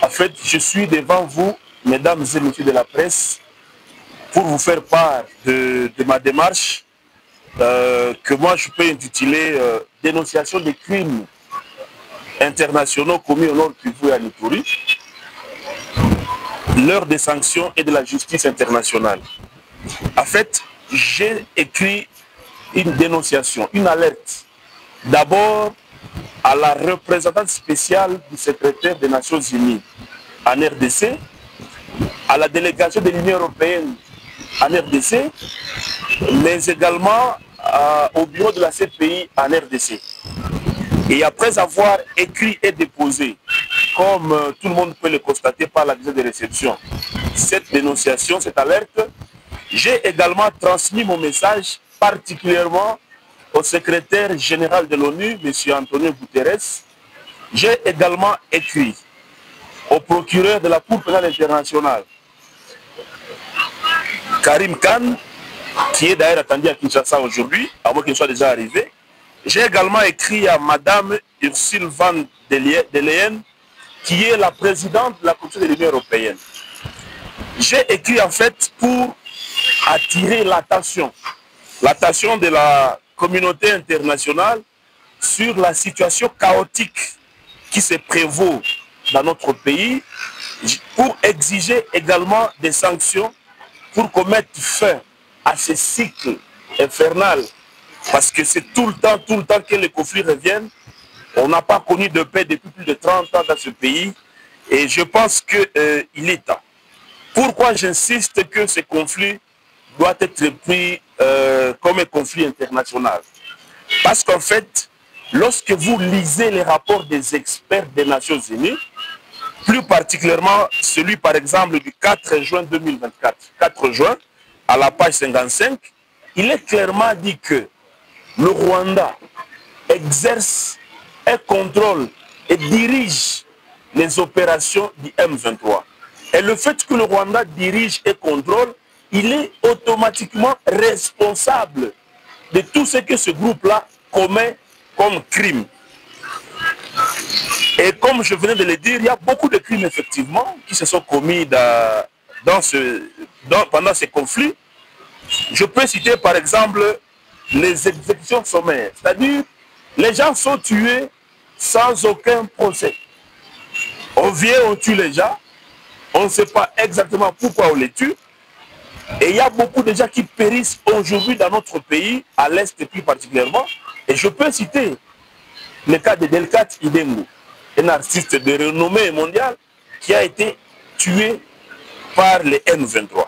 En fait, je suis devant vous, mesdames et messieurs de la presse, pour vous faire part de ma démarche que moi je peux intituler dénonciation des crimes internationaux commis au Nord Kivu et à Ituri, l'heure des sanctions et de la justice internationale. En fait, j'ai écrit une dénonciation, une alerte, d'abord à la représentante spéciale du secrétaire des Nations Unies en RDC, à la délégation de l'Union européenne en RDC, mais également au bureau de la CPI en RDC. Et après avoir écrit et déposé, comme tout le monde peut le constater par l'accusé de réception, cette dénonciation, cette alerte, j'ai également transmis mon message particulièrement au secrétaire général de l'ONU, M. Antonio Guterres. J'ai également écrit au procureur de la Cour pénale internationale, Karim Khan, qui est d'ailleurs attendu à Kinshasa aujourd'hui, à moins qu'il soit déjà arrivé. J'ai également écrit à Madame Ursule von der Leyen, qui est la présidente de la Commission de l'Union européenne. J'ai écrit en fait pour attirer l'attention de la communauté internationale sur la situation chaotique qui se prévaut dans notre pays, pour exiger également des sanctions pour qu'on mette fin à ce cycle infernal, parce que c'est tout le temps que les conflits reviennent. On n'a pas connu de paix depuis plus de 30 ans dans ce pays, et je pense qu'il est temps. Pourquoi j'insiste que ce conflit doit être pris comme un conflit international? Parce qu'en fait, lorsque vous lisez les rapports des experts des Nations Unies, plus particulièrement celui par exemple du 4 juin 2024, 4 juin, à la page 55, il est clairement dit que le Rwanda exerce un contrôle et dirige les opérations du M23. Et le fait que le Rwanda dirige et contrôle, il est automatiquement responsable de tout ce que ce groupe-là commet comme crime. Et comme je venais de le dire, il y a beaucoup de crimes effectivement qui se sont commis pendant ces conflits. Je peux citer par exemple les exécutions sommaires, c'est-à-dire les gens sont tués sans aucun procès. On vient, on tue les gens, on ne sait pas exactement pourquoi on les tue. Et il y a beaucoup de gens qui périssent aujourd'hui dans notre pays, à l'Est plus particulièrement. Et je peux citer le cas de Delcat Idengo, un artiste de renommée mondiale qui a été tué par les M23.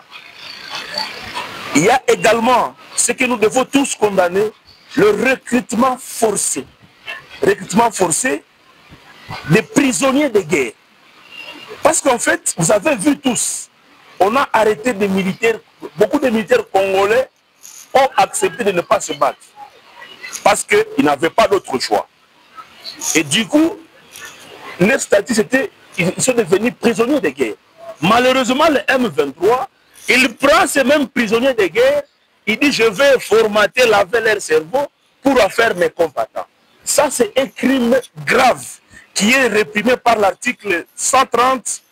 Il y a également ce que nous devons tous condamner, le recrutement forcé. Recrutement forcé des prisonniers de guerre. Parce qu'en fait, vous avez vu tous, on a arrêté des militaires, beaucoup de militaires congolais ont accepté de ne pas se battre. Parce qu'ils n'avaient pas d'autre choix. Et du coup, leur statut, c'était, ils sont devenus prisonniers de guerre. Malheureusement, le M23, il prend ces mêmes prisonniers de guerre, il dit je vais formater, laver leur cerveau pour en faire mes combattants. Ça, c'est un crime grave qui est réprimé par l'article 130,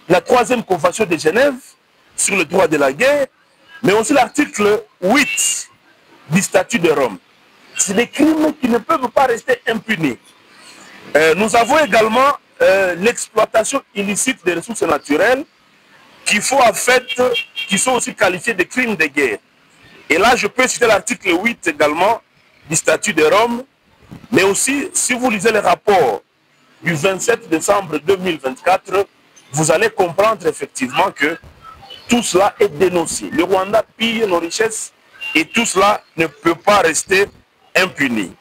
la 3e Convention de Genève sur le droit de la guerre, mais aussi l'article 8 du statut de Rome. C'est des crimes qui ne peuvent pas rester impunis. Nous avons également l'exploitation illicite des ressources naturelles qui sont aussi qualifiées de crimes de guerre. Et là, je peux citer l'article 8 également du statut de Rome, mais aussi, si vous lisez le rapport du 27 décembre 2024, vous allez comprendre effectivement que tout cela est dénoncé. Le Rwanda pille nos richesses et tout cela ne peut pas rester impuni.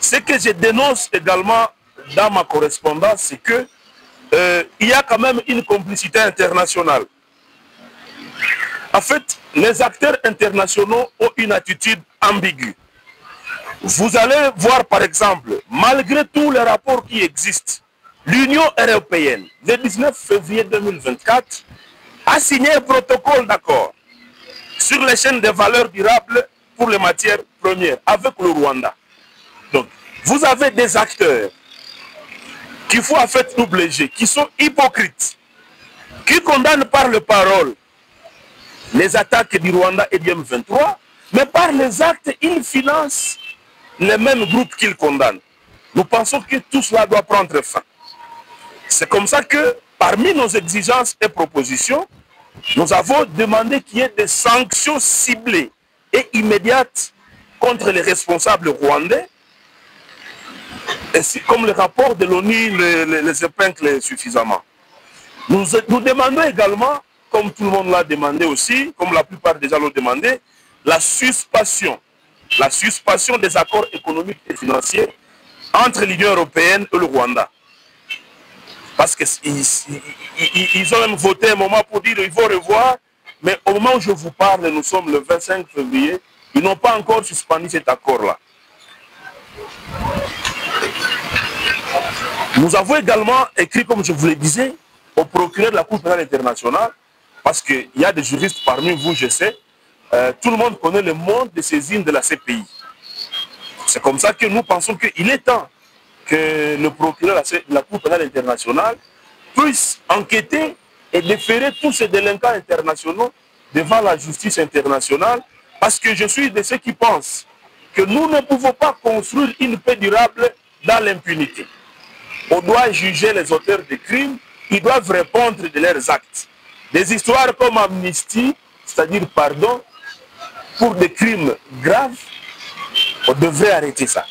Ce que je dénonce également dans ma correspondance, c'est que il y a quand même une complicité internationale. En fait, les acteurs internationaux ont une attitude ambiguë. Vous allez voir par exemple, malgré tous les rapports qui existent, l'Union européenne, le 19 février 2024, a signé un protocole d'accord sur les chaînes de valeur durables pour les matières premières avec le Rwanda. Donc, vous avez des acteurs qui font en fait double G, qui sont hypocrites, qui condamnent par les paroles les attaques du Rwanda et du M23, mais par les actes, ils financent les mêmes groupes qu'ils condamnent. Nous pensons que tout cela doit prendre fin. C'est comme ça que, parmi nos exigences et propositions, nous avons demandé qu'il y ait des sanctions ciblées et immédiates contre les responsables rwandais. Et si, comme le rapport de l'ONU les épingle suffisamment. Nous demandons également, comme tout le monde l'a demandé aussi, comme la plupart des gens l'ont demandé, la suspension des accords économiques et financiers entre l'Union européenne et le Rwanda. Parce qu'ils ont même voté un moment pour dire qu'ils vont revoir, mais au moment où je vous parle, nous sommes le 25 février, ils n'ont pas encore suspendu cet accord-là. Nous avons également écrit, comme je vous le disais, au procureur de la Cour pénale internationale, parce qu'il y a des juristes parmi vous, je sais, tout le monde connaît le monde de saisine de la CPI. C'est comme ça que nous pensons qu'il est temps que le procureur de la Cour pénale internationale puisse enquêter et déférer tous ces délinquants internationaux devant la justice internationale, parce que je suis de ceux qui pensent que nous ne pouvons pas construire une paix durable dans l'impunité. On doit juger les auteurs de crimes, ils doivent répondre de leurs actes. Des histoires comme amnistie, c'est-à-dire pardon, pour des crimes graves, on devrait arrêter ça.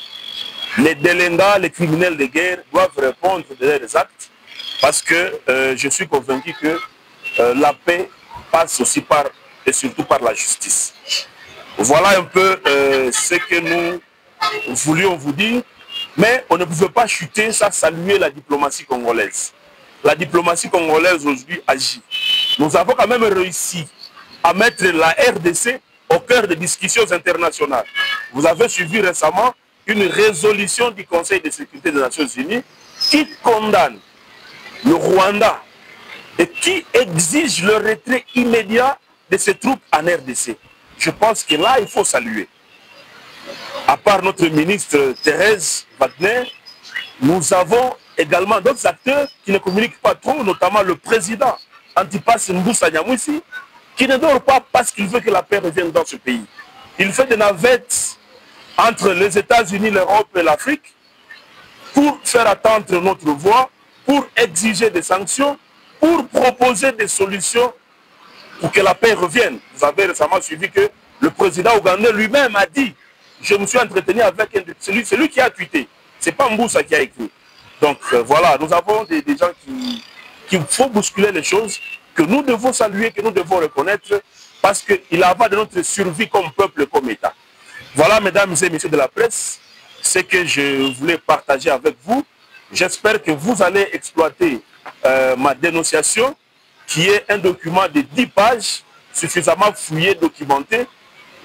Les délinquants, les criminels de guerre doivent répondre de leurs actes, parce que je suis convaincu que la paix passe aussi par, et surtout par la justice. Voilà un peu ce que nous voulions vous dire, mais on ne pouvait pas chuter sans saluer la diplomatie congolaise. La diplomatie congolaise aujourd'hui agit. Nous avons quand même réussi à mettre la RDC au cœur des discussions internationales. Vous avez suivi récemment une résolution du Conseil de sécurité des Nations Unies qui condamne le Rwanda et qui exige le retrait immédiat de ses troupes en RDC. Je pense que là, il faut saluer. À part notre ministre Thérèse Wagner, nous avons également d'autres acteurs qui ne communiquent pas trop, notamment le président Antipas Mbusa Nyamwisi, qui ne dort pas parce qu'il veut que la paix revienne dans ce pays. Il fait des navettes entre les États-Unis, l'Europe et l'Afrique pour faire attendre notre voix, pour exiger des sanctions, pour proposer des solutions pour que la paix revienne. Vous avez récemment suivi que le président ougandais lui-même a dit, je me suis entretenu avec celui qui a tweeté. Ce n'est pas Mbusa qui a écrit. Donc voilà, nous avons des gens qui font bousculer les choses, que nous devons saluer, que nous devons reconnaître, parce qu'il y va de notre survie comme peuple, comme État. Voilà, mesdames et messieurs de la presse, ce que je voulais partager avec vous. J'espère que vous allez exploiter ma dénonciation, qui est un document de 10 pages, suffisamment fouillé, documenté.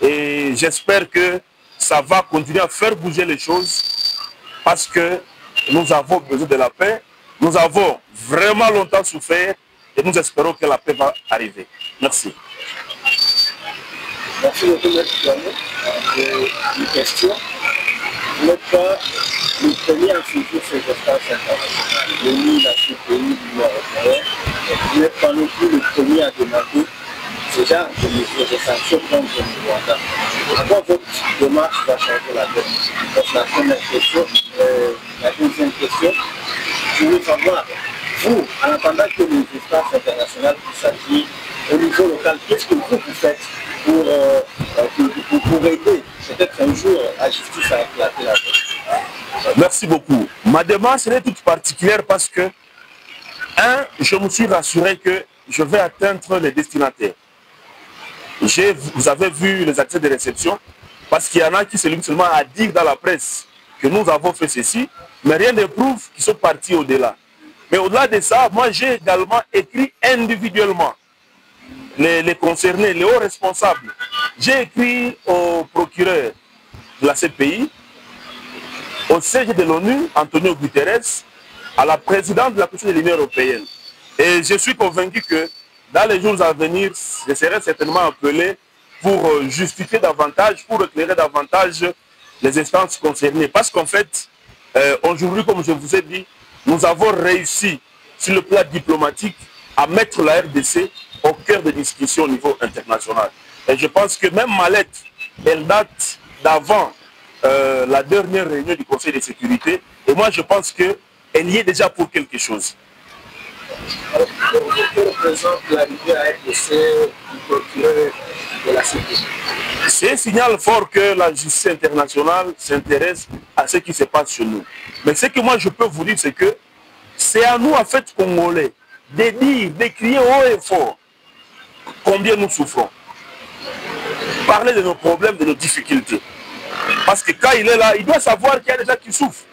Et j'espère que ça va continuer à faire bouger les choses, parce que nous avons besoin de la paix. Nous avons vraiment longtemps souffert et nous espérons que la paix va arriver. Merci. Merci beaucoup, M. Douanier. Une question. Vous n'êtes pas le premier à suivre ces espaces internationaux. L'ONU, la CPI, l'Union européenne. Vous n'êtes pas non plus le premier à demander déjà de mesures de sanctions contre le Rwanda. Pourquoi votre démarche va changer la donne? C'est la première question. La deuxième question, je veux savoir, vous, en attendant que les espaces internationaux puissent agir au niveau local, qu'est-ce que vous faites pour aider peut-être un jour la justice à éclater la donne? Merci beaucoup. Ma démarche est toute particulière parce que, je me suis rassuré que je vais atteindre les destinataires. Vous avez vu les accès de réception, parce qu'il y en a qui se limitent seulement à dire dans la presse que nous avons fait ceci, mais rien ne prouve qu'ils sont partis au-delà. Mais au-delà de ça, moi j'ai également écrit individuellement les concernés, les hauts responsables. J'ai écrit au procureur de la CPI, au siège de l'ONU, Antonio Guterres, à la présidente de la Commission de l'Union européenne. Et je suis convaincu que dans les jours à venir, je serai certainement appelé pour justifier davantage, pour éclairer davantage les instances concernées. Parce qu'en fait, aujourd'hui, comme je vous ai dit, nous avons réussi sur le plan diplomatique à mettre la RDC au cœur des discussions au niveau international. Et je pense que même ma lettre, elle date d'avant la dernière réunion du Conseil de sécurité. Et moi, je pense qu'elle y est déjà pour quelque chose. Alors, que représente l'arrivée à RDC du procureur de la CPI? C'est un signal fort que la justice internationale s'intéresse à ce qui se passe chez nous. Mais ce que moi je peux vous dire, c'est que c'est à nous, en fait, Congolais, de dire, de crier haut et fort combien nous souffrons. Parler de nos problèmes, de nos difficultés. Parce que quand il est là, il doit savoir qu'il y a des gens qui souffrent.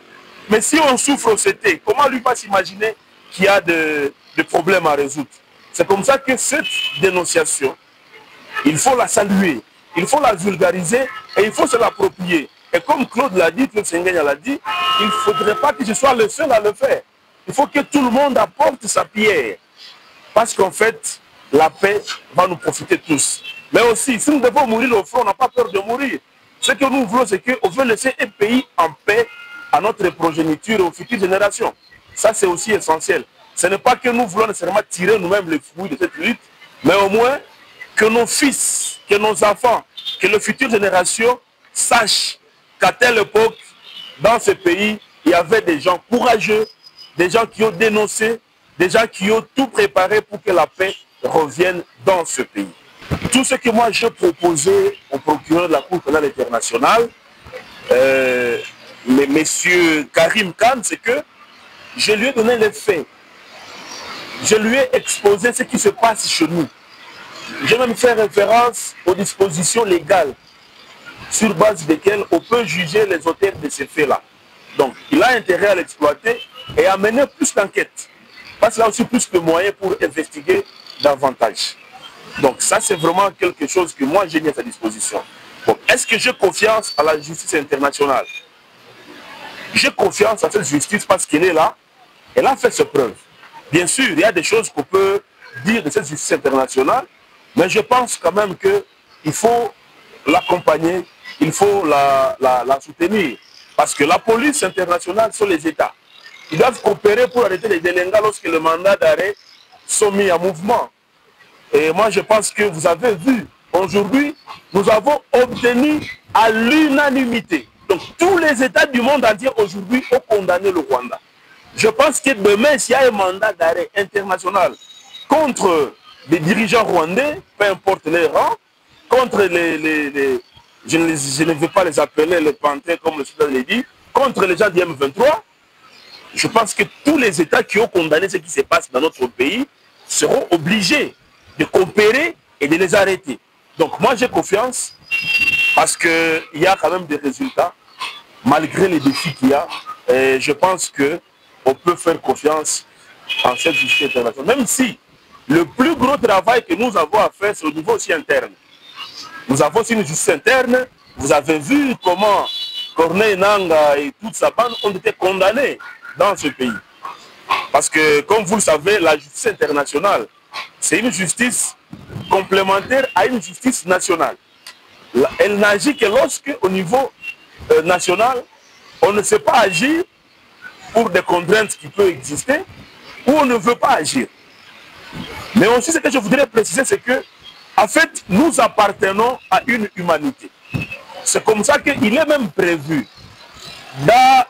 Mais si on souffre au CT, comment lui va s'imaginer qu'il y a des problèmes à résoudre? C'est comme ça que cette dénonciation, il faut la saluer, il faut la vulgariser et il faut se l'approprier. Et comme Claude l'a dit, Claude Senghenya l'a dit, il ne faudrait pas que je sois le seul à le faire. Il faut que tout le monde apporte sa pierre. Parce qu'en fait, la paix va nous profiter tous. Mais aussi, si nous devons mourir au front, on n'a pas peur de mourir. Ce que nous voulons, c'est qu'on veut laisser un pays en paix à notre progéniture et aux futures générations. Ça, c'est aussi essentiel. Ce n'est pas que nous voulons nécessairement tirer nous-mêmes les fruits de cette lutte, mais au moins que nos fils, que nos enfants, que les futures générations sachent qu'à telle époque, dans ce pays, il y avait des gens courageux, des gens qui ont dénoncé, des gens qui ont tout préparé pour que la paix revienne dans ce pays. Tout ce que moi j'ai proposé au procureur de la Cour pénale internationale, monsieur Karim Khan, c'est que je lui ai donné les faits. Je lui ai exposé ce qui se passe chez nous. J'ai même fait référence aux dispositions légales sur base desquelles on peut juger les auteurs de ces faits-là. Donc, il a intérêt à l'exploiter et à mener plus d'enquêtes. Parce qu'il a aussi plus de moyens pour investiguer davantage. Donc, ça, c'est vraiment quelque chose que moi, j'ai mis à sa disposition. Donc, est-ce que j'ai confiance à la justice internationale? J'ai confiance à cette justice parce qu'elle est là. Elle a fait ses preuves. Bien sûr, il y a des choses qu'on peut dire de cette justice internationale, mais je pense quand même qu'il faut l'accompagner, il faut la soutenir. Parce que la police internationale sont les États. Ils doivent coopérer pour arrêter les délinquants lorsque les mandats d'arrêt sont mis en mouvement. Et moi, je pense que vous avez vu, aujourd'hui, nous avons obtenu à l'unanimité. Donc, tous les États du monde entier aujourd'hui ont condamné le Rwanda. Je pense que demain, s'il y a un mandat d'arrêt international contre des dirigeants rwandais, peu importe les rangs, contre je ne veux pas les appeler les panthères comme le Soudan l'a dit, contre les gens du M23, je pense que tous les États qui ont condamné ce qui se passe dans notre pays seront obligés de coopérer et de les arrêter. Donc moi j'ai confiance parce qu'il y a quand même des résultats, malgré les défis qu'il y a. Et je pense qu'on peut faire confiance en cette justice internationale. Même si le plus gros travail que nous avons à faire, c'est au niveau aussi interne. Nous avons aussi une justice interne. Vous avez vu comment Corneille Nangaa et toute sa bande ont été condamnés dans ce pays. Parce que, comme vous le savez, la justice internationale, c'est une justice complémentaire à une justice nationale. Elle n'agit que lorsque, au niveau national, on ne sait pas agir pour des contraintes qui peuvent exister ou on ne veut pas agir. Mais aussi, ce que je voudrais préciser, c'est que, en fait, nous appartenons à une humanité. C'est comme ça qu'il est même prévu dans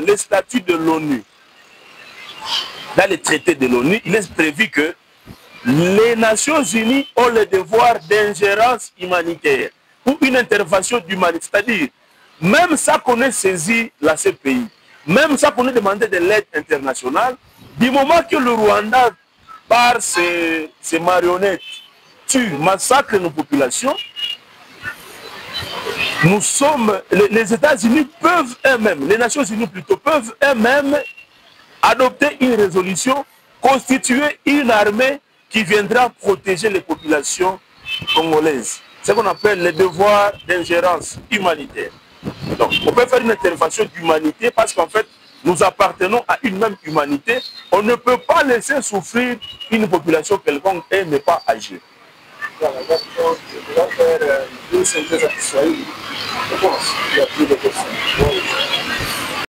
les statuts de l'ONU, dans les traités de l'ONU, il est prévu que les Nations Unies ont le devoir d'ingérence humanitaire ou une intervention d'humanité. C'est-à-dire, même ça qu'on ait saisi la CPI, même ça qu'on ait demandé de l'aide internationale, du moment que le Rwanda, par ses marionnettes, tue, massacre nos populations, nous sommes, les États-Unis peuvent eux-mêmes, les Nations Unies plutôt, peuvent eux-mêmes adopter une résolution, constituer une armée qui viendra protéger les populations congolaises. C'est ce qu'on appelle les devoirs d'ingérence humanitaire. Donc, on peut faire une intervention d'humanité parce qu'en fait, nous appartenons à une même humanité. On ne peut pas laisser souffrir une population quelconque et ne pas agir. Voilà, donc, je vais faire une synthèse à Kiswahili. Je pense qu'il y a plus de questions.